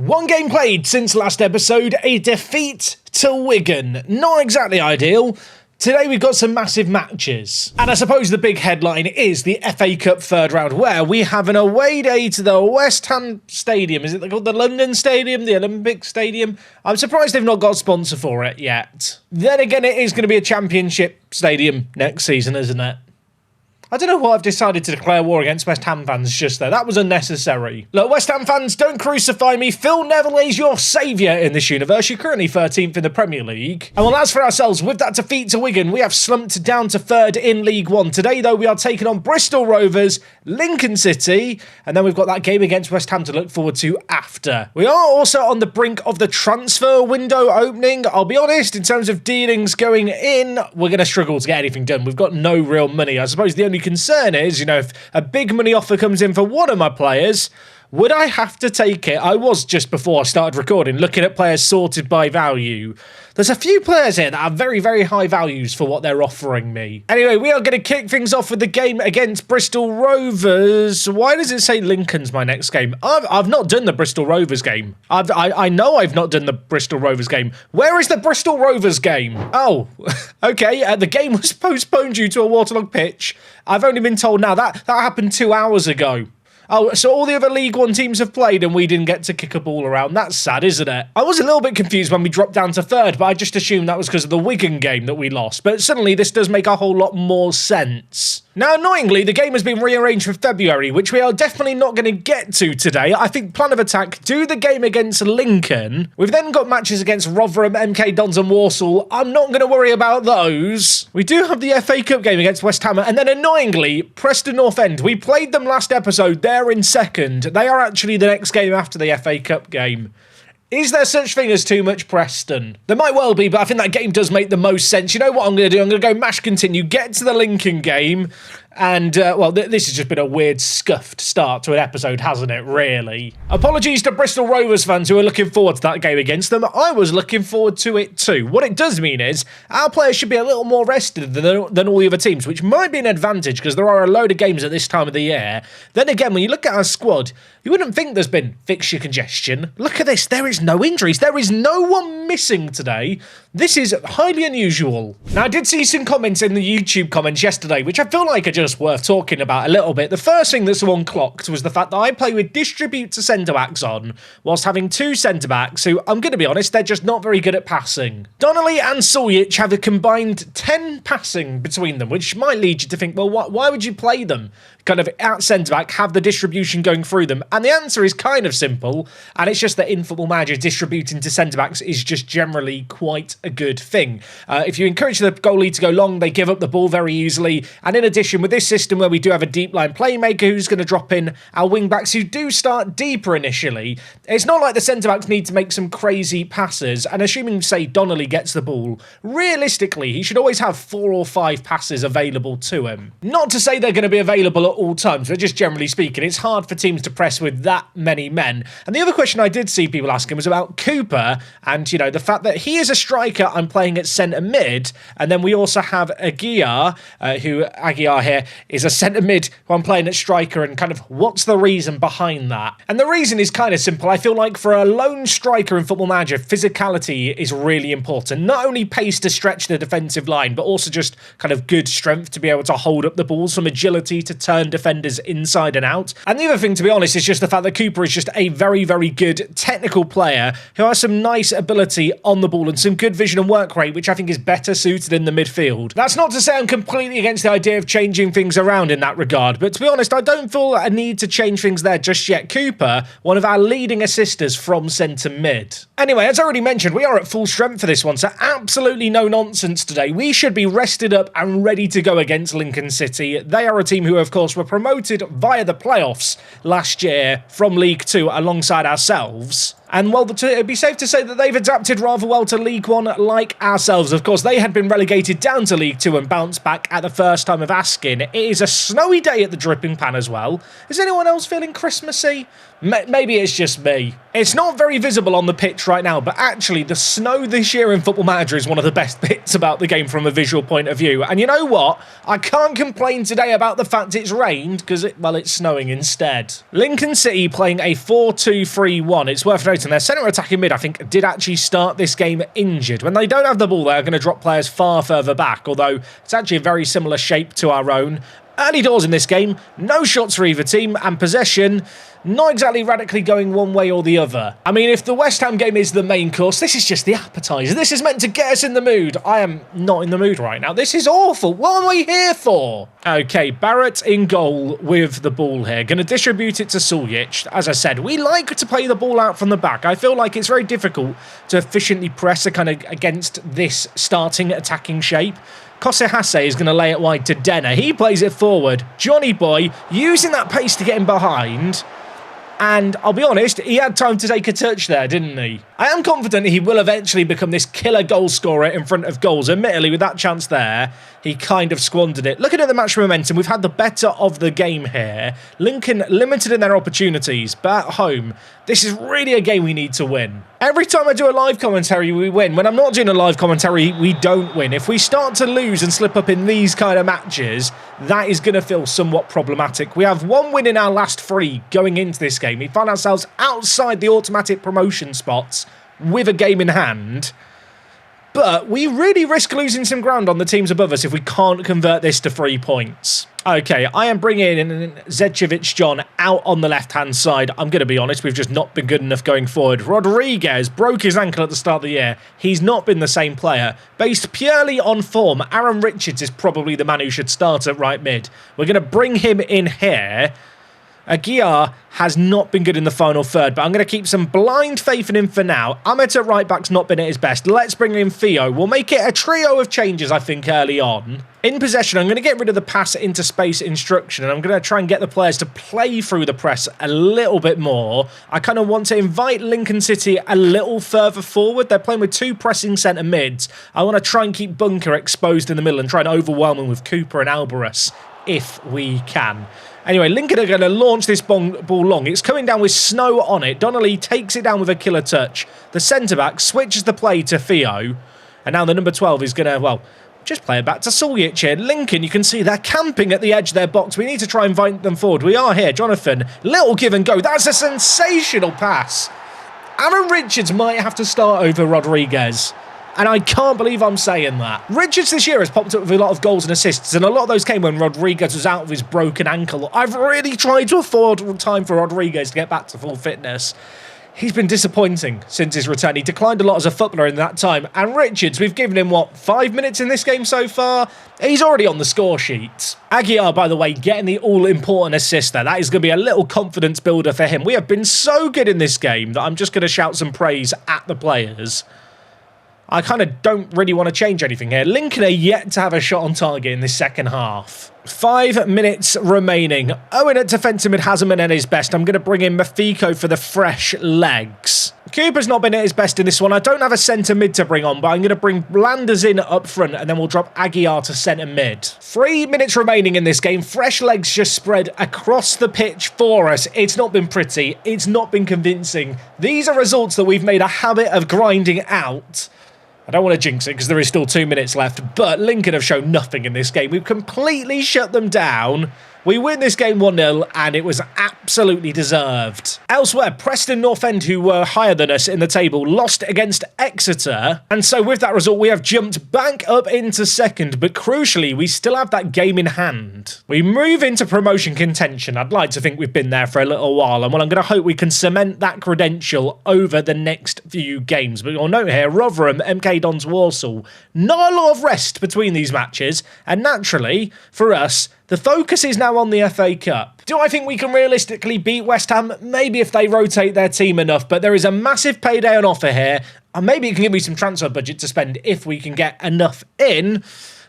One game played since last episode, a defeat to Wigan. Not exactly ideal. Today we've got some massive matches. And I suppose the big headline is the FA Cup third round, where we have an away day to the West Ham Stadium. Is it called the London Stadium, the Olympic Stadium? I'm surprised they've not got a sponsor for it yet. Then again, it is going to be a championship stadium next season, isn't it? I don't know why I've decided to declare war against West Ham fans just there. That was unnecessary. Look, West Ham fans, don't crucify me. Phil Neville is your saviour in this universe. You're currently 13th in the Premier League. And well, as for ourselves, with that defeat to Wigan, we have slumped down to 3rd in League One. Today, though, we are taking on Bristol Rovers, Lincoln City, and then we've got that game against West Ham to look forward to after. We are also on the brink of the transfer window opening. I'll be honest, in terms of dealings going in, we're going to struggle to get anything done. We've got no real money. I suppose the only concern is, if a big money offer comes in for one of my players, would I have to take it? I was, just before I started recording, looking at players sorted by value. There's a few players here that have very, very high values for what they're offering me. Anyway, we are going to kick things off with the game against Bristol Rovers. Why does it say Lincoln's my next game? I've not done the Bristol Rovers game. I know I've not done the Bristol Rovers game. Where is the Bristol Rovers game? Oh, okay. The game was postponed due to a waterlogged pitch. I've only been told now that happened 2 hours ago. Oh, so all the other League One teams have played and we didn't get to kick a ball around. That's sad, isn't it? I was a little bit confused when we dropped down to 3rd, but I just assumed that was because of the Wigan game that we lost. But suddenly this does make a whole lot more sense. Now, annoyingly, the game has been rearranged for February, which we are definitely not going to get to today. I think plan of attack, do the game against Lincoln. We've then got matches against Rotherham, MK Dons and Walsall. I'm not going to worry about those. We do have the FA Cup game against West Ham, and then annoyingly, Preston North End. We played them last episode. They're in 2nd. They are actually the next game after the FA Cup game. Is there such thing as too much Preston? There might well be, but I think that game does make the most sense. You know what I'm going to do? I'm going to go mash continue, get to the Lincoln game, and, well, this has just been a weird, scuffed start to an episode, hasn't it, really? Apologies to Bristol Rovers fans who are looking forward to that game against them. I was looking forward to it too. What it does mean is our players should be a little more rested than all the other teams, which might be an advantage because there are a load of games at this time of the year. Then again, when you look at our squad, you wouldn't think there's been fixture congestion. Look at this. There is no injuries. There is no one missing today. This is highly unusual. Now, I did see some comments in the YouTube comments yesterday, which I feel like are just worth talking about a little bit. The first thing that someone clocked was the fact that I play with distributor centre-backs on, whilst having 2 centre-backs who, I'm going to be honest, they're just not very good at passing. Donnelly and Suljic have a combined 10 passing between them, which might lead you to think, well, why would you play them kind of at centre-back, have the distribution going through them? And the answer is kind of simple, and it's just that in Football Manager, distributing to centre-backs is just generally quite a good thing. If you encourage the goalie to go long, they give up the ball very easily, and in addition, with this system where we do have a deep line playmaker who's going to drop in our wing-backs who do start deeper initially, it's not like the centre-backs need to make some crazy passes, and assuming, say, Donnelly gets the ball, realistically, he should always have 4 or 5 passes available to him. Not to say they're going to be available at all times, but just generally speaking, it's hard for teams to press with that many men. And the other question I did see people asking was about Cooper and, the fact that he is a striker, I'm playing at centre mid, and then we also have Aguiar, Aguiar here is a centre mid who I'm playing at striker, and kind of what's the reason behind that? And the reason is kind of simple. I feel like for a lone striker in Football Manager, physicality is really important. Not only pace to stretch the defensive line, but also just kind of good strength to be able to hold up the ball, some agility to turn defenders inside and out. And the other thing, to be honest, is just the fact that Cooper is just a very, very good technical player who has some nice ability on the ball and some good vision and work rate, which I think is better suited in the midfield. That's not to say I'm completely against the idea of changing things around in that regard, but to be honest, I don't feel a need to change things there just yet. Cooper, one of our leading assisters from centre mid. Anyway, as I already mentioned, we are at full strength for this one, so absolutely no nonsense today. We should be rested up and ready to go against Lincoln City. They are a team who, of course, were promoted via the playoffs last year from League Two alongside ourselves. And, well, it'd be safe to say that they've adapted rather well to League One like ourselves. Of course, they had been relegated down to League Two and bounced back at the first time of asking. It is a snowy day at the Dripping Pan as well. Is anyone else feeling Christmassy? Maybe it's just me. It's not very visible on the pitch right now, but actually the snow this year in Football Manager is one of the best bits about the game from a visual point of view. And you know what? I can't complain today about the fact it's rained, because it's snowing instead. Lincoln City playing a 4-2-3-1. It's worth noting and their centre attacking mid, I think, did actually start this game injured. When they don't have the ball, they're going to drop players far further back, although it's actually a very similar shape to our own. Early doors in this game, no shots for either team, and possession not exactly radically going one way or the other. I mean, if the West Ham game is the main course, this is just the appetizer. This is meant to get us in the mood. I am not in the mood right now. This is awful. What are we here for? Okay, Barrett in goal with the ball here. Going to distribute it to Suljic. As I said, we like to play the ball out from the back. I feel like it's very difficult to efficiently press against this starting attacking shape. Kosehase is going to lay it wide to Denner. He plays it forward. Johnny Boy using that pace to get him behind. And I'll be honest, he had time to take a touch there, didn't he? I am confident he will eventually become this killer goal scorer in front of goals. Admittedly, with that chance there, he kind of squandered it. Looking at the match momentum, we've had the better of the game here. Lincoln limited in their opportunities, but at home, this is really a game we need to win. Every time I do a live commentary, we win. When I'm not doing a live commentary, we don't win. If we start to lose and slip up in these kind of matches, that is going to feel somewhat problematic. We have one win in our last 3 going into this game. We find ourselves outside the automatic promotion spots with a game in hand. But we really risk losing some ground on the teams above us if we can't convert this to 3 points. Okay, I am bringing in Zečević John out on the left-hand side. I'm going to be honest, we've just not been good enough going forward. Rodriguez broke his ankle at the start of the year. He's not been the same player. Based purely on form, Aaron Richards is probably the man who should start at right mid. We're going to bring him in here. Aguiar has not been good in the final third, but I'm going to keep some blind faith in him for now. Ahmet at right back's not been at his best. Let's bring in Theo. We'll make it a trio of changes, I think, early on. In possession, I'm going to get rid of the pass into space instruction, and I'm going to try and get the players to play through the press a little bit more. I kind of want to invite Lincoln City a little further forward. They're playing with 2 pressing centre mids. I want to try and keep Bunker exposed in the middle and try and overwhelm him with Cooper and Alvarez if we can. Anyway, Lincoln are going to launch this ball long. It's coming down with Snow on it. Donnelly takes it down with a killer touch. The centre-back switches the play to Theo. And now the number 12 is going to, well, just play it back to Suljic here. Lincoln, you can see they're camping at the edge of their box. We need to try and invite them forward. We are here. Jonathan, little give and go. That's a sensational pass. Aaron Richards might have to start over Rodriguez. And I can't believe I'm saying that. Richards this year has popped up with a lot of goals and assists, and a lot of those came when Rodriguez was out of his broken ankle. I've really tried to afford time for Rodriguez to get back to full fitness. He's been disappointing since his return. He declined a lot as a footballer in that time. And Richards, we've given him, 5 minutes in this game so far? He's already on the score sheet. Aguiar, by the way, getting the all-important assist there. That is going to be a little confidence builder for him. We have been so good in this game that I'm just going to shout some praise at the players. I kind of don't really want to change anything here. Lincoln are yet to have a shot on target in this second half. 5 minutes remaining. Owen at defensive mid hasn't been at his best. I'm going to bring in Mafiko for the fresh legs. Cooper's not been at his best in this one. I don't have a centre mid to bring on, but I'm going to bring Blanders in up front and then we'll drop Aguiar to centre mid. 3 minutes remaining in this game. Fresh legs just spread across the pitch for us. It's not been pretty. It's not been convincing. These are results that we've made a habit of grinding out. I don't want to jinx it because there is still 2 minutes left, but Lincoln have shown nothing in this game. We've completely shut them down. We win this game 1-0, and it was absolutely deserved. Elsewhere, Preston North End, who were higher than us in the table, lost against Exeter. And so with that result, we have jumped back up into second, but crucially, we still have that game in hand. We move into promotion contention. I'd like to think we've been there for a little while, and well, I'm going to hope we can cement that credential over the next few games. But you'll note here, Rotherham, MK Dons, Walsall, not a lot of rest between these matches, and naturally, for us, the focus is now on the FA Cup. Do I think we can realistically beat West Ham? Maybe if they rotate their team enough, but there is a massive payday on offer here, and maybe it can give me some transfer budget to spend if we can get enough in.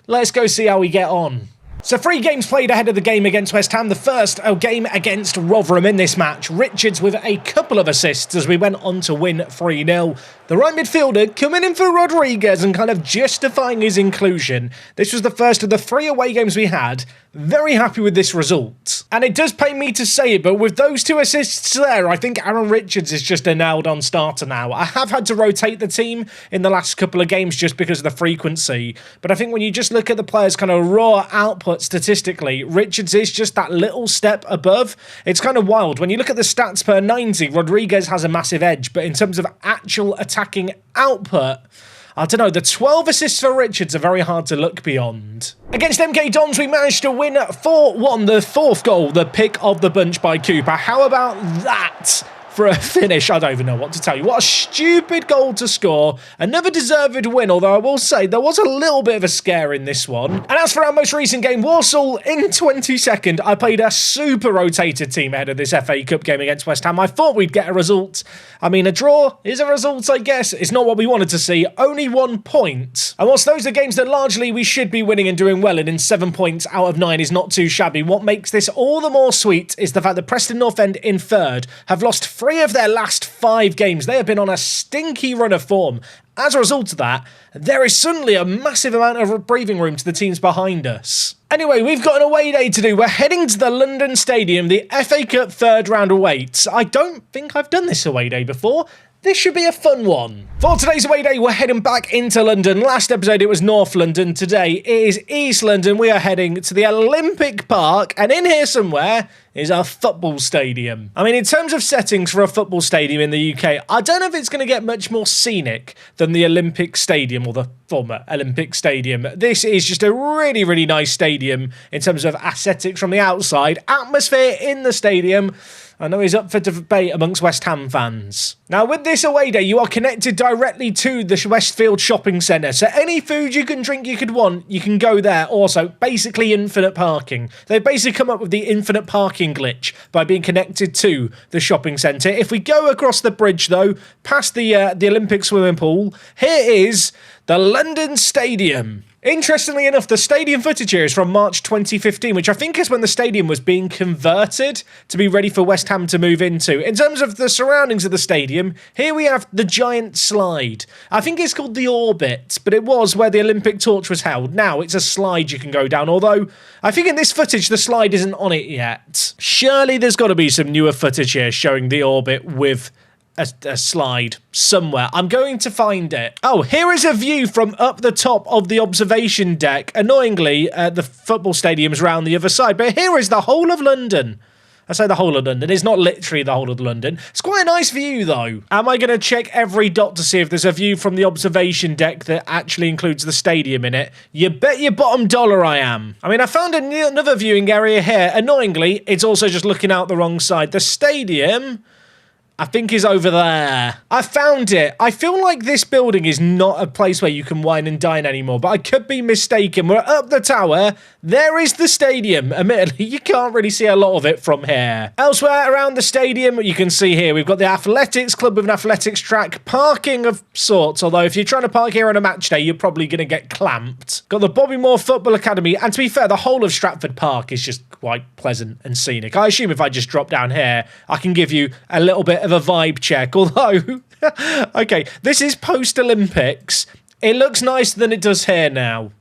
Let's go see how we get on. So 3 games played ahead of the game against West Ham. The first, a game against Rotherham in this match. Richards with a couple of assists as we went on to win 3-0. The right midfielder coming in for Rodriguez and kind of justifying his inclusion. This was the first of the 3 away games we had. Very happy with this result. And it does pain me to say it, but with those 2 assists there, I think Aaron Richards is just a nailed-on starter now. I have had to rotate the team in the last couple of games just because of the frequency, but I think when you just look at the players' kind of raw output statistically, Richards is just that little step above. It's kind of wild. When you look at the stats per 90, Rodriguez has a massive edge, but in terms of actual attacking output, I don't know, the 12 assists for Richards are very hard to look beyond. Against MK Dons, we managed to win 4-1, the 4th goal, the pick of the bunch by Cooper. How about that for a finish? I don't even know what to tell you. What a stupid goal to score. Another deserved win, although I will say there was a little bit of a scare in this one. And as for our most recent game, Walsall in 22nd, I played a super rotated team ahead of this FA Cup game against West Ham. I thought we'd get a result. I mean, a draw is a result, I guess. It's not what we wanted to see. Only 1 point. And whilst those are games that largely we should be winning and doing well, and in 7 points out of 9 is not too shabby, what makes this all the more sweet is the fact that Preston North End in 3rd have lost 3 of their last 5 games. They have been on a stinky run of form. As a result of that, there is suddenly a massive amount of breathing room to the teams behind us. Anyway, we've got an away day to do. We're heading to the London Stadium. The FA Cup 3rd round awaits. I don't think I've done this away day before. This should be a fun one. For today's away day, we're heading back into London. Last episode, it was North London. Today, it is East London. We are heading to the Olympic Park, and in here somewhere is our football stadium. I mean, in terms of settings for a football stadium in the UK, I don't know if it's going to get much more scenic than the Olympic Stadium, or the former Olympic Stadium. This is just a really, really nice stadium in terms of aesthetics from the outside. Atmosphere in the stadium, I know he's up for debate amongst West Ham fans. Now, with this away day, you are connected directly to the Westfield shopping centre. So any food you can drink you could want, you can go there. Also, basically infinite parking. They've basically come up with the infinite parking glitch by being connected to the shopping centre. If we go across the bridge, though, past the Olympic swimming pool, here is the London Stadium. Interestingly enough, the stadium footage here is from March 2015, which I think is when the stadium was being converted to be ready for West Ham to move into. In terms of the surroundings of the stadium, here we have the giant slide. I think it's called the Orbit, but it was where the Olympic torch was held. Now it's a slide you can go down, although I think in this footage the slide isn't on it yet. Surely there's got to be some newer footage here showing the Orbit with a slide somewhere. I'm going to find it. Oh, here is a view from up the top of the observation deck. Annoyingly, the football stadium's round the other side, but here is the whole of London. I say the whole of London. It's not literally the whole of London. It's quite a nice view, though. Am I going to check every dot to see if there's a view from the observation deck that actually includes the stadium in it? You bet your bottom dollar I am. I mean, I found another viewing area here. Annoyingly, it's also just looking out the wrong side. The stadium, I think, is over there. I found it. I feel like this building is not a place where you can wine and dine anymore, but I could be mistaken. We're up the tower. There is the stadium. Admittedly, you can't really see a lot of it from here. Elsewhere around the stadium, you can see here, we've got the athletics club with an athletics track, parking of sorts, although if you're trying to park here on a match day, you're probably going to get clamped. Got the Bobby Moore Football Academy, and to be fair, the whole of Stratford Park is just quite pleasant and scenic. I assume if I just drop down here, I can give you a little bit of a vibe check, although, okay, this is post-Olympics. It looks nicer than it does here now.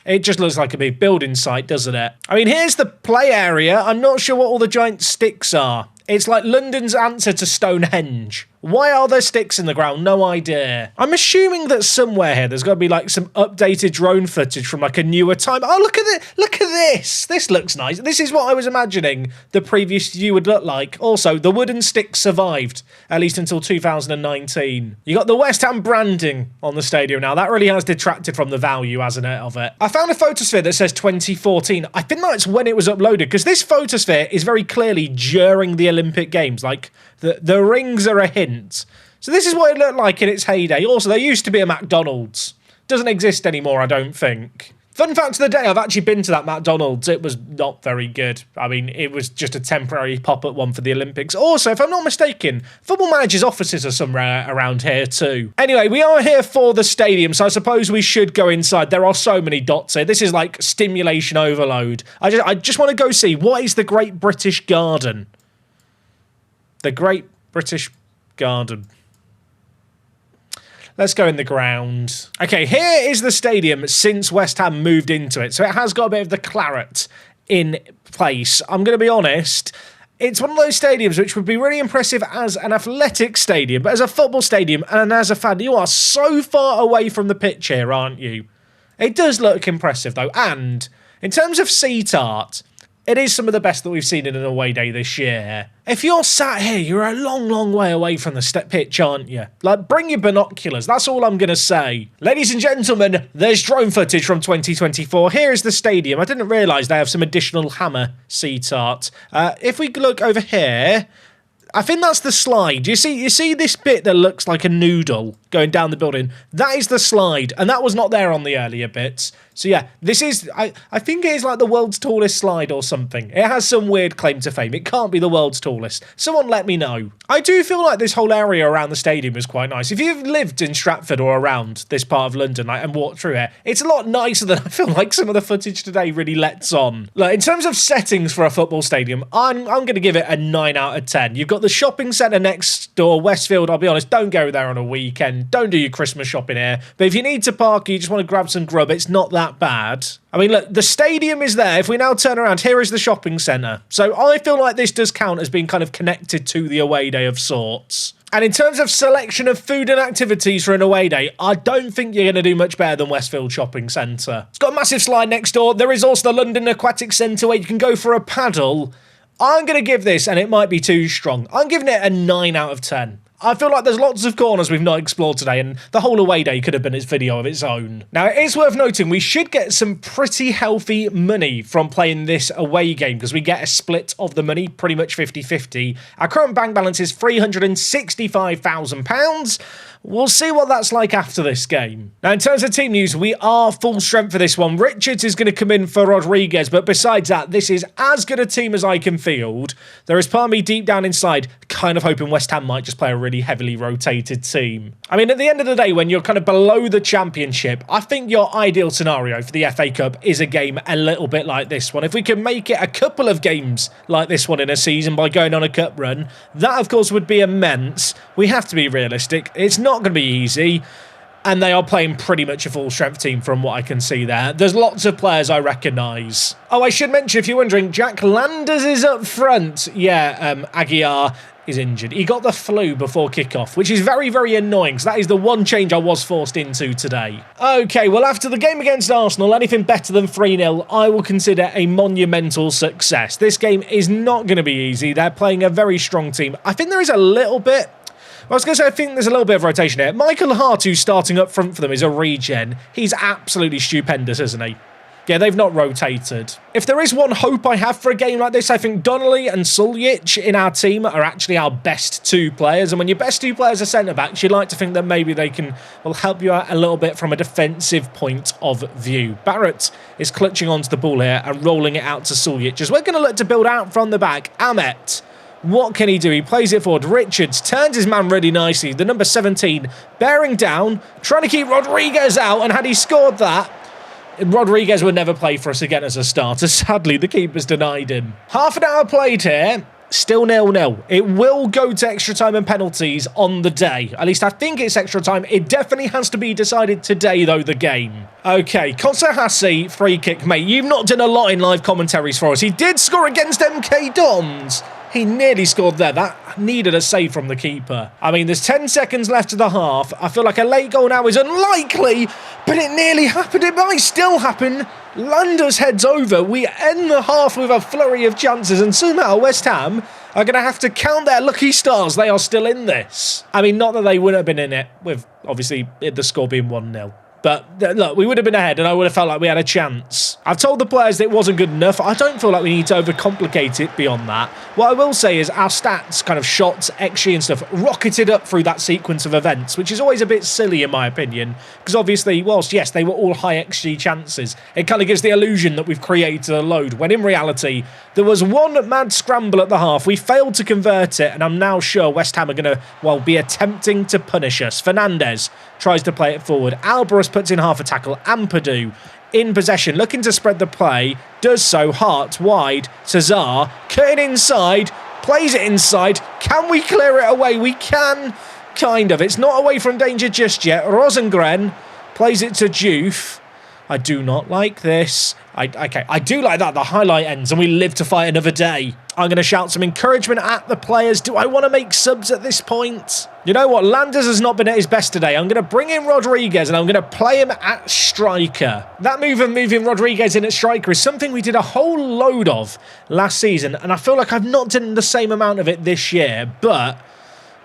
It just looks like a big building site, doesn't it? I mean, here's the play area. I'm not sure what all the giant sticks are. It's like London's answer to Stonehenge. Why are there sticks in the ground? No idea. I'm assuming that somewhere here there's got to be like some updated drone footage from like a newer time. Oh, look at it. Look at this. This looks nice. This is what I was imagining the previous view would look like. Also, the wooden sticks survived, at least until 2019. You got the West Ham branding on the stadium now. That really has detracted from the value, hasn't it, of it? I found a photosphere that says 2014. I think that's when it was uploaded, because this photosphere is very clearly during the Olympic Games. Like, the rings are a hint. So this is what it looked like in its heyday. Also, there used to be a McDonald's. Doesn't exist anymore, I don't think. Fun fact of the day, I've actually been to that McDonald's. It was not very good. I mean, it was just a temporary pop-up one for the Olympics. Also, if I'm not mistaken, Football Manager's offices are somewhere around here too. Anyway, we are here for the stadium, so I suppose we should go inside. There are so many dots here. This is like stimulation overload. I just want to go see, what is the Great British Garden? The Great British Garden. Let's go in the ground. Okay, here is the stadium since West Ham moved into it. So it has got a bit of the claret in place. I'm going to be honest, it's one of those stadiums which would be really impressive as an athletic stadium, but as a football stadium and as a fan, you are so far away from the pitch here, aren't you? It does look impressive though, and in terms of seat art, it is some of the best that we've seen in an away day this year. If you're sat here, you're a long, long way away from the pitch, aren't you? Like, bring your binoculars. That's all I'm going to say. Ladies and gentlemen, there's drone footage from 2024. Here is the stadium. I didn't realise they have some additional hammer seat art. If we look over here, I think that's the slide. You see this bit that looks like a noodle going down the building? That is the slide, and that was not there on the earlier bits. So yeah, this is, I think it is like the world's tallest slide or something. It has some weird claim to fame. It can't be the world's tallest. Someone let me know. I do feel like this whole area around the stadium is quite nice. If you've lived in Stratford or around this part of London and walked through here, it's a lot nicer than I feel like some of the footage today really lets on. Look, in terms of settings for a football stadium, I'm going to give it a 9 out of 10. You've got the shopping centre next door, Westfield. I'll be honest, don't go there on a weekend. Don't do your Christmas shopping here. But if you need to park, you just want to grab some grub, it's not that bad. I mean, look, the stadium is there. If we now turn around, here is the shopping centre. So I feel like this does count as being kind of connected to the away day of sorts. And in terms of selection of food and activities for an away day, I don't think you're going to do much better than Westfield Shopping Centre. It's got a massive slide next door. There is also the London Aquatic Centre where you can go for a paddle. I'm going to give this, and it might be too strong, I'm giving it a 9 out of 10. I feel like there's lots of corners we've not explored today, and the whole away day could have been its video of its own. Now, it is worth noting we should get some pretty healthy money from playing this away game, because we get a split of the money, pretty much 50-50. Our current bank balance is £365,000. We'll see what that's like after this game. Now, in terms of team news, we are full strength for this one. Richards is going to come in for Rodriguez, but besides that, this is as good a team as I can field. There is part of me deep down inside kind of hoping West Ham might just play a really heavily rotated team. I mean, at the end of the day, when you're kind of below the championship, I think your ideal scenario for the FA Cup is a game a little bit like this one. If we can make it a couple of games like this one in a season by going on a cup run, that of course would be immense. We have to be realistic. It's not going to be easy, and they are playing pretty much a full strength team from what I can see there. There's lots of players I recognise. Oh, I should mention, if you're wondering, Jack Landers is up front. Yeah, Aguiar is injured. He got the flu before kickoff, which is very, very annoying, because that is the one change I was forced into today. Okay, well, after the game against Arsenal, anything better than 3-0, I will consider a monumental success. This game is not going to be easy. They're playing a very strong team. I think there is a little bit... I was going to say, I think there's a little bit of rotation here. Michael Hart, who's starting up front for them, is a regen. He's absolutely stupendous, isn't he? Yeah, they've not rotated. If there is one hope I have for a game like this, I think Donnelly and Suljic in our team are actually our best two players. And when your best two players are centre-backs, you'd like to think that maybe they can help you out a little bit from a defensive point of view. Barrett is clutching onto the ball here and rolling it out to Suljic. As we're going to look to build out from the back, Ahmet. What can he do? He plays it forward. Richards turns his man really nicely. The number 17 bearing down, trying to keep Rodriguez out. And had he scored that, Rodriguez would never play for us again as a starter. Sadly, the keeper's denied him. Half an hour played here. Still 0-0. It will go to extra time and penalties on the day. At least I think it's extra time. It definitely has to be decided today, though, the game. Okay, Kosahasi, free kick. Mate, you've not done a lot in live commentaries for us. He did score against MK Dons. He nearly scored there. That needed a save from the keeper. I mean, there's 10 seconds left of the half. I feel like a late goal now is unlikely, but it nearly happened. It might still happen. Landers heads over. We end the half with a flurry of chances, and somehow West Ham are going to have to count their lucky stars. They are still in this. I mean, not that they wouldn't have been in it, with obviously the score being 1-0. But look, we would have been ahead and I would have felt like we had a chance. I've told the players that it wasn't good enough. I don't feel like we need to overcomplicate it beyond that. What I will say is our stats, kind of shots, XG and stuff, rocketed up through that sequence of events, which is always a bit silly in my opinion. Because obviously, whilst yes, they were all high XG chances, it kind of gives the illusion that we've created a load, when in reality, there was one mad scramble at the half. We failed to convert it, and I'm now sure West Ham are going to, be attempting to punish us. Fernandez tries to play it forward. Alvarez puts in half a tackle. Ampadu in possession, looking to spread the play. Does so. Hart wide. Cesar cutting inside. Plays it inside. Can we clear it away? We can. kind of. It's not away from danger just yet. Rosengren plays it to Juve. I do not like this. Okay, I do like that. The highlight ends and we live to fight another day. I'm going to shout some encouragement at the players. Do I want to make subs at this point? You know what? Landers has not been at his best today. I'm going to bring in Rodriguez and I'm going to play him at striker. That move of moving Rodriguez in at striker is something we did a whole load of last season. And I feel like I've not done the same amount of it this year. But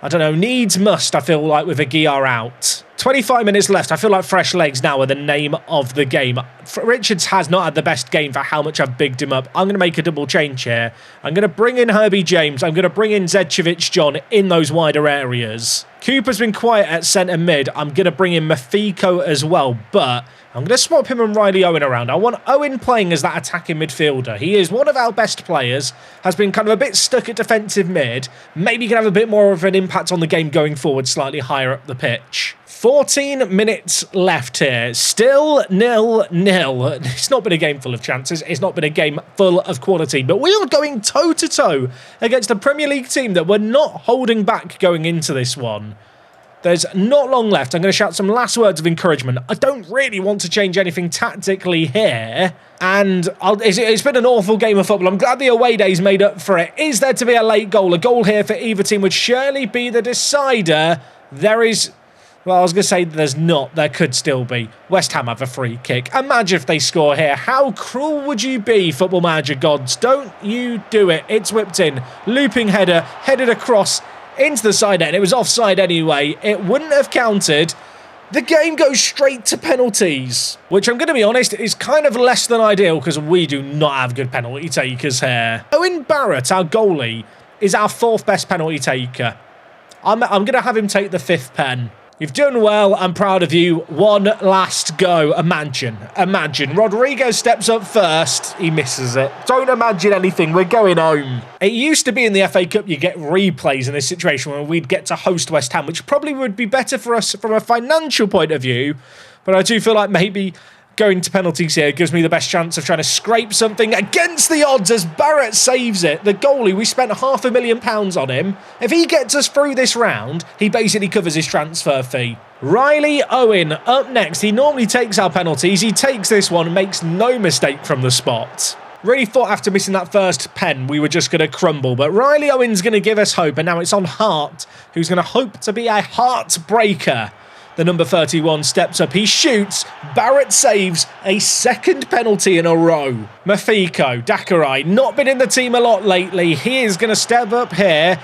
I don't know, needs must, I feel like, with Aguiar out. 25 minutes left. I feel like fresh legs now are the name of the game. Richards has not had the best game for how much I've bigged him up. I'm going to make a double change here. I'm going to bring in Herbie James. I'm going to bring in Zedchevich John in those wider areas. Cooper's been quiet at centre mid. I'm going to bring in Mafiko as well, but I'm going to swap him and Riley Owen around. I want Owen playing as that attacking midfielder. He is one of our best players, has been kind of a bit stuck at defensive mid. Maybe can have a bit more of an impact on the game going forward, slightly higher up the pitch. 14 minutes left here. Still 0-0. It's not been a game full of chances. It's not been a game full of quality. But we are going toe-to-toe against a Premier League team that we're not holding back going into this one. There's not long left. I'm going to shout some last words of encouragement. I don't really want to change anything tactically here. And it's been an awful game of football. I'm glad the away day's made up for it. Is there to be a late goal? A goal here for either team would surely be the decider. There is... Well, I was going to say there's not. There could still be. West Ham have a free kick. Imagine if they score here. How cruel would you be, Football Manager gods? Don't you do it. It's whipped in. Looping header. Headed across into the side net. It was offside anyway. It wouldn't have counted. The game goes straight to penalties, which I'm going to be honest is kind of less than ideal because we do not have good penalty takers here. Owen Barrett, our goalie, is our fourth best penalty taker. I'm going to have him take the fifth pen. You've done well. I'm proud of you. One last go. Imagine. Rodriguez steps up first. He misses it. Don't imagine anything. We're going home. It used to be in the FA Cup you get replays in this situation where we'd get to host West Ham, which probably would be better for us from a financial point of view. But I do feel like maybe going to penalties here gives me the best chance of trying to scrape something against the odds as Barrett saves it. The goalie, we spent £500,000 on him. If he gets us through this round, he basically covers his transfer fee. Riley Owen up next. He normally takes our penalties. He takes this one, makes no mistake from the spot. Really thought after missing that first pen we were just going to crumble, but Riley Owen's going to give us hope, and now it's on Hart, who's going to hope to be a heartbreaker. The number 31 steps up, he shoots, Barrett saves a second penalty in a row. Mafiko, Dakarai, not been in the team a lot lately, he is going to step up here,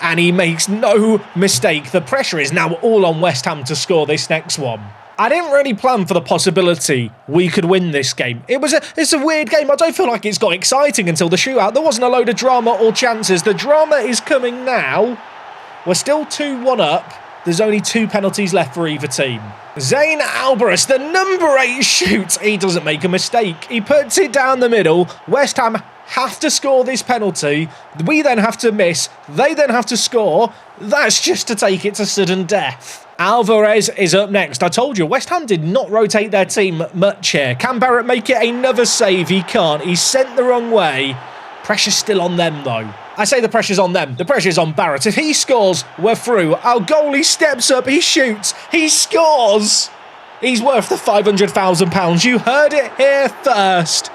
and he makes no mistake. The pressure is now all on West Ham to score this next one. I didn't really plan for the possibility we could win this game. It's a weird game. I don't feel like it's got exciting until the shootout. There wasn't a load of drama or chances. The drama is coming now. We're still 2-1 up. There's only 2 penalties left for either team. Zayn Alvarez, the number 8 shoots. He doesn't make a mistake. He puts it down the middle. West Ham have to score this penalty. We then have to miss. They then have to score. That's just to take it to sudden death. Alvarez is up next. I told you, West Ham did not rotate their team much here. Can Barrett make it another save? He can't. He's sent the wrong way. Pressure's still on them, though. I say the pressure's on them. The pressure's on Barrett. If he scores, we're through. Our goalie steps up. He shoots. He scores. He's worth the £500,000. You heard it here first.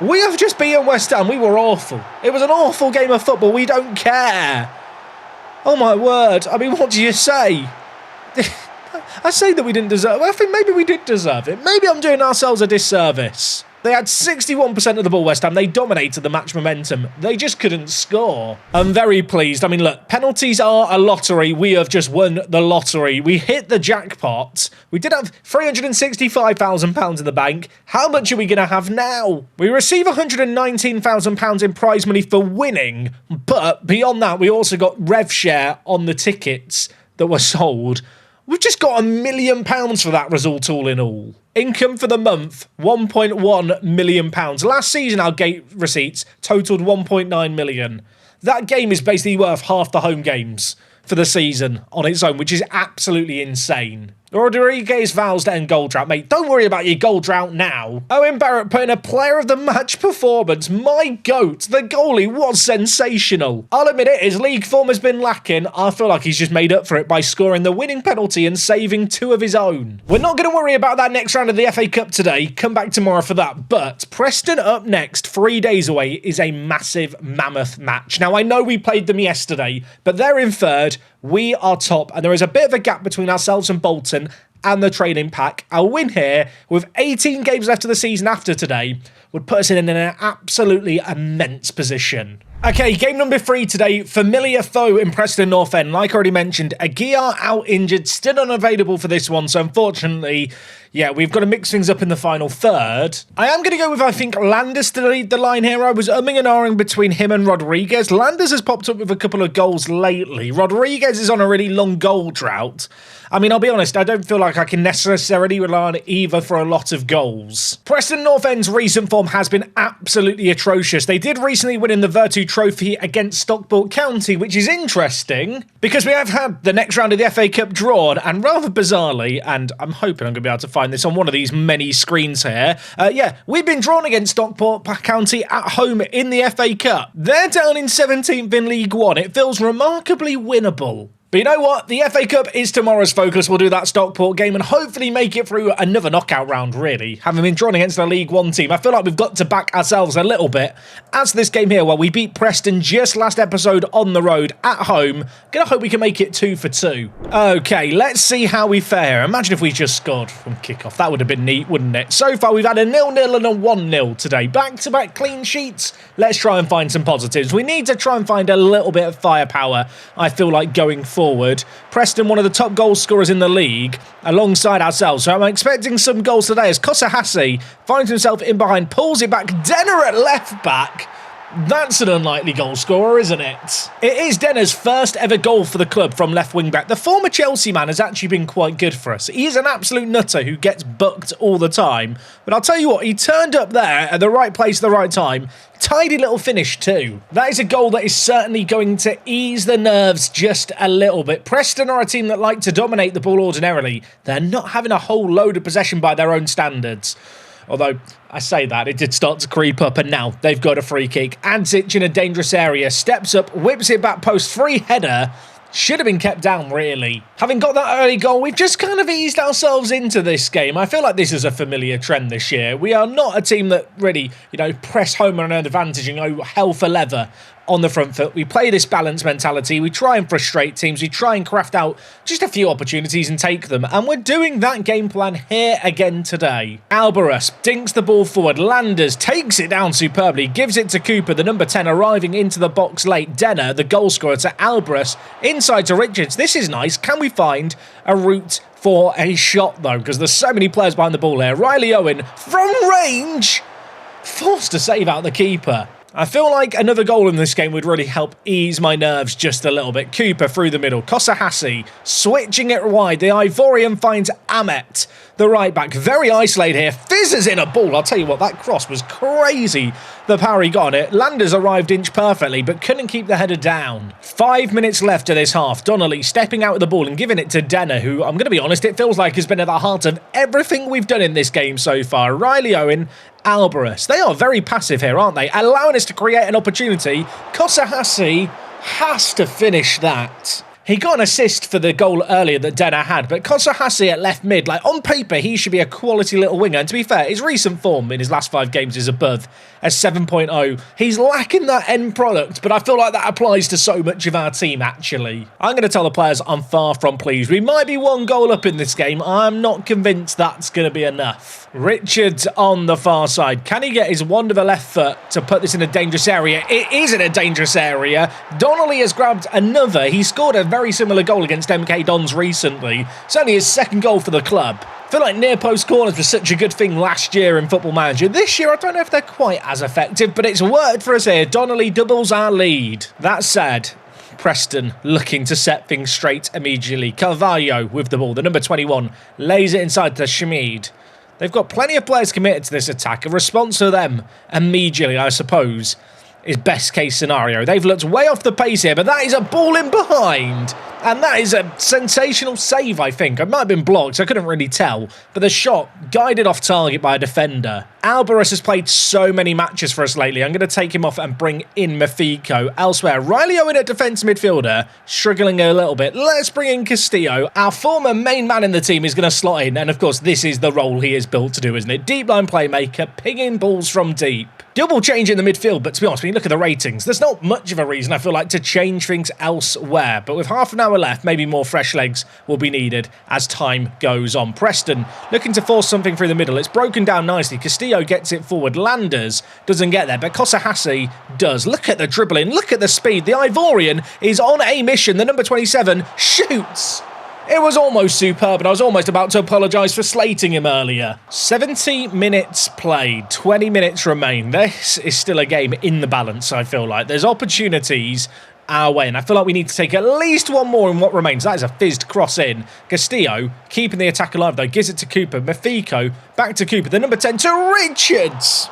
We have just beaten West Ham. We were awful. It was an awful game of football. We don't care. Oh, my word. I mean, what do you say? I say that we didn't deserve it. I think maybe we did deserve it. Maybe I'm doing ourselves a disservice. They had 61% of the ball, West Ham. They dominated the match momentum. They just couldn't score. I'm very pleased. I mean, look, penalties are a lottery. We have just won the lottery. We hit the jackpot. We did have £365,000 in the bank. How much are we going to have now? We receive £119,000 in prize money for winning. But beyond that, we also got rev share on the tickets that were sold. We've just got £1 million for that result all in all. Income for the month, £1.1 million. Last season, our gate receipts totaled £1.9 million. That game is basically worth half the home games for the season on its own, which is absolutely insane. Rodriguez vows to end goal drought, mate. Don't worry about your goal drought now. Owen Barrett putting a player of the match performance. My goat, the goalie was sensational. I'll admit it, his league form has been lacking. I feel like he's just made up for it by scoring the winning penalty and saving 2 of his own. We're not going to worry about that next round of the FA Cup today. Come back tomorrow for that. But Preston up next, 3 days away, is a massive mammoth match. Now, I know we played them yesterday, but they're in third. We are top, and there is a bit of a gap between ourselves and Bolton and the training pack. Our win here, with 18 games left of the season after today, would put us in an absolutely immense position. Okay, game number 3 today. Familiar foe in Preston North End. Like I already mentioned, Aguiar out injured, still unavailable for this one. So unfortunately, yeah, we've got to mix things up in the final third. I am going to go with, I think, Landers to lead the line here. I was umming and ahhing between him and Rodriguez. Landers has popped up with a couple of goals lately. Rodriguez is on a really long goal drought. I mean, I'll be honest, I don't feel like I can necessarily rely on either for a lot of goals. Preston North End's recent form has been absolutely atrocious. They did recently win in the Virtu Trophy against Stockport County, which is interesting because we have had the next round of the FA Cup drawn, and rather bizarrely, and I'm hoping I'm going to be able to find this on one of these many screens here, yeah, we've been drawn against Stockport County at home in the FA Cup. They're down in 17th in League One. It feels remarkably winnable. But you know what? The FA Cup is tomorrow's focus. We'll do that Stockport game and hopefully make it through another knockout round, really. Having been drawn against a League One team, I feel like we've got to back ourselves a little bit. As this game here, well, we beat Preston just last episode on the road at home. Gonna hope we can make it 2 for 2. Okay, let's see how we fare. Imagine if we just scored from kickoff. That would have been neat, wouldn't it? So far, we've had a 0-0 and a 1-0 today. Back-to-back clean sheets. Let's try and find some positives. We need to try and find a little bit of firepower, I feel like, going forward. Preston, one of the top goal scorers in the league, alongside ourselves. So I'm expecting some goals today as Kosahasi finds himself in behind, pulls it back. Denner at left back. That's an unlikely goal scorer, isn't it? It is Denner's first ever goal for the club from left wing back. The former Chelsea man has actually been quite good for us. He is an absolute nutter who gets booked all the time. But I'll tell you what, he turned up there at the right place at the right time. Tidy little finish too. That is a goal that is certainly going to ease the nerves just a little bit. Preston are a team that like to dominate the ball ordinarily. They're not having a whole load of possession by their own standards. Although, I say that, it did start to creep up, and now they've got a free kick. Addons in a dangerous area, steps up, whips it back post, free header. Should have been kept down, really. Having got that early goal, we've just kind of eased ourselves into this game. I feel like this is a familiar trend this year. We are not a team that really, press home on an advantage and go hell for leather on the front foot. We play this balanced mentality. We try and frustrate teams. We try and craft out just a few opportunities and take them. And we're doing that game plan here again today. Alvarez dinks the ball forward. Landers takes it down superbly. Gives it to Cooper, the number 10, arriving into the box late. Denner, the goal scorer, to Alvarez. Inside to Richards. This is nice. Can we find a route for a shot, though? Because there's so many players behind the ball here. Riley Owen, from range, forced to save out the keeper. I feel like another goal in this game would really help ease my nerves just a little bit. Cooper through the middle. Kosahasi switching it wide. The Ivorian finds Ahmet, the right back. Very isolated here. Fizzes in a ball. I'll tell you what, that cross was crazy. The power he got on it. Landers arrived inch perfectly, but couldn't keep the header down. 5 minutes left of this half. Donnelly stepping out with the ball and giving it to Denner, who, I'm going to be honest, it feels like has been at the heart of everything we've done in this game so far. Riley Owen, Alvarez. They are very passive here, aren't they? Allowing us to create an opportunity. Kosahasi has to finish that. He got an assist for the goal earlier that Denner had, but Kosahasi at left mid, like on paper, he should be a quality little winger. And to be fair, his recent form in his last 5 games is above a 7.0. He's lacking that end product, but I feel like that applies to so much of our team, actually. I'm going to tell the players I'm far from pleased. We might be 1 goal up in this game. I'm not convinced that's going to be enough. Richards on the far side. Can he get his wand of a left foot to put this in a dangerous area? It is in a dangerous area. Donnelly has grabbed another. He scored a very similar goal against MK Dons recently. It's only his 2nd goal for the club. I feel like near post corners was such a good thing last year in Football Manager. This year, I don't know if they're quite as effective, but it's worked for us here. Donnelly doubles our lead. That said, Preston looking to set things straight immediately. Carvalho with the ball. The number 21 lays it inside to Schmid. They've got plenty of players committed to this attack. A response to them immediately, I suppose, is best case scenario. They've looked way off the pace here, but that is a ball in behind. And that is a sensational save, I think. It might have been blocked, I couldn't really tell. But the shot guided off target by a defender. Alvarez has played so many matches for us lately. I'm going to take him off and bring in Mafiko. Elsewhere, Riley Owen at defence midfielder, struggling a little bit. Let's bring in Castillo. Our former main man in the team is going to slot in. And of course, this is the role he is built to do, isn't it? Deep line playmaker, pinging balls from deep. Double change in the midfield, but to be honest, when you look at the ratings, there's not much of a reason, I feel like, to change things elsewhere. But with half an hour left, maybe more fresh legs will be needed as time goes on. Preston looking to force something through the middle. It's broken down nicely. Castillo gets it forward. Landers doesn't get there, but Kosahasi does. Look at the dribbling. Look at the speed. The Ivorian is on a mission. The number 27 shoots. It was almost superb, and I was almost about to apologise for slating him earlier. 70 minutes played, 20 minutes remain. This is still a game in the balance, I feel like. There's opportunities our way, and I feel like we need to take at least one more in what remains. That is a fizzed cross in. Castillo keeping the attack alive, though. Gives it to Cooper. Mafiko back to Cooper. The number 10 to Richards.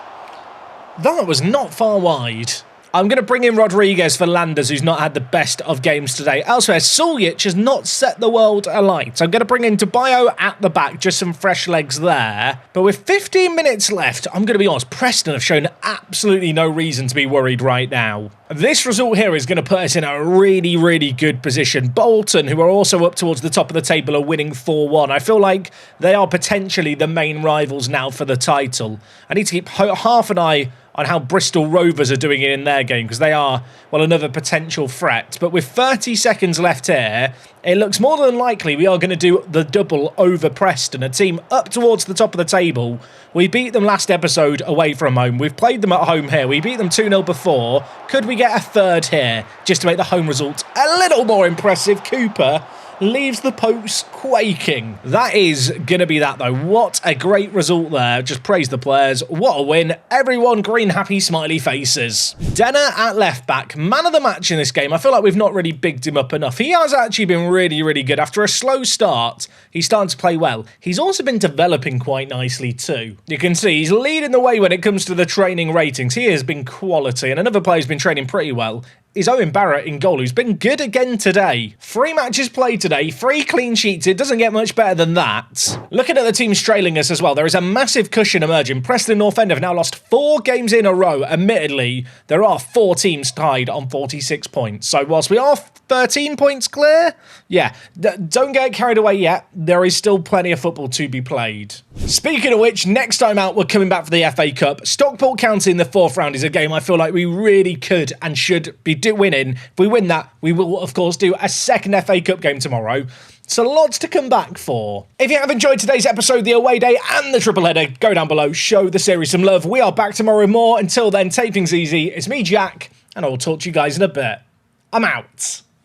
That was not far wide. I'm going to bring in Rodriguez for Landers, who's not had the best of games today. Elsewhere, Suljic has not set the world alight. I'm going to bring in Tobayo at the back, just some fresh legs there. But with 15 minutes left, I'm going to be honest, Preston have shown absolutely no reason to be worried right now. This result here is going to put us in a really, really good position. Bolton, who are also up towards the top of the table, are winning 4-1. I feel like they are potentially the main rivals now for the title. I need to keep half an eye on how Bristol Rovers are doing it in their game, because they are, well, another potential threat. But with 30 seconds left here, it looks more than likely we are going to do the double over Preston, a team up towards the top of the table. We beat them last episode away from home. We've played them at home here. We beat them 2-0 before. Could we get a third here, just to make the home result a little more impressive? Cooper leaves the post quaking. That is going to be that, though. What a great result there. Just praise the players. What a win. Everyone green, happy, smiley faces. Denner at left back. Man of the match in this game. I feel like we've not really bigged him up enough. He has actually been really, really good. After a slow start, he's starting to play well. He's also been developing quite nicely too. You can see he's leading the way when it comes to the training ratings. He has been quality, and another player's been training pretty well is Owen Barrett in goal, who's been good again today. 3 matches played today, 3 clean sheets. It doesn't get much better than that. Looking at the teams trailing us as well, there is a massive cushion emerging. Preston North End have now lost 4 games in a row. Admittedly, there are 4 teams tied on 46 points. So whilst we are 13 points clear, yeah, don't get carried away yet. There is still plenty of football to be played. Speaking of which, next time out, we're coming back for the FA Cup. Stockport County in the 4th round is a game I feel like we really could and should be winning. If we win that, we will, of course, do a second FA Cup game tomorrow. So lots to come back for. If you have enjoyed today's episode, the away day and the triple header, go down below, show the series some love. We are back tomorrow with more. Until then, take things easy. It's me, Jack, and I will talk to you guys in a bit. I'm out.